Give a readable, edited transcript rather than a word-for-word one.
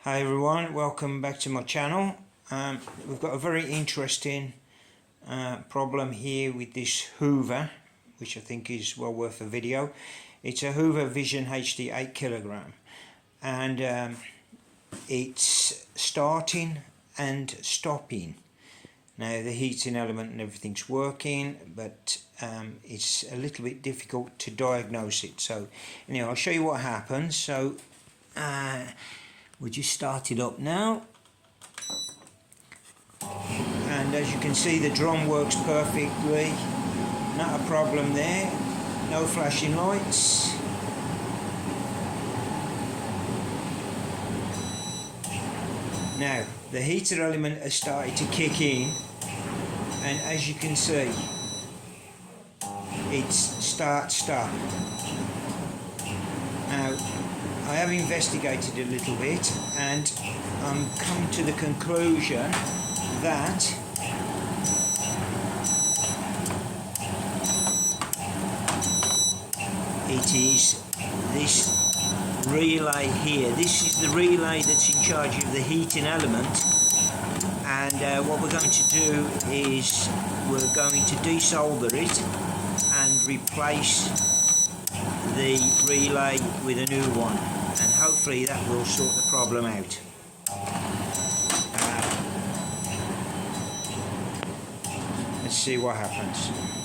Hi everyone, welcome back to my channel. We've got a very interesting problem here with this Hoover, which I think is well worth a video. It's a Hoover Vision HD 8 kilogram, and it's starting and stopping. Now the heating element and everything's working, but it's a little bit difficult to diagnose it. So anyway, I'll show you what happens. So we just start it up now, and as you can see the drum works perfectly, not a problem there, no flashing lights. Now the heater element has started to kick in, and as you can see it's start-stop. Now I have investigated a little bit, and I'm come to the conclusion that it is this relay here. This is the relay that's in charge of the heating element, and what we're going to do is we're going to desolder it and replace the relay with a new one, and hopefully that will sort the problem out. Let's see what happens.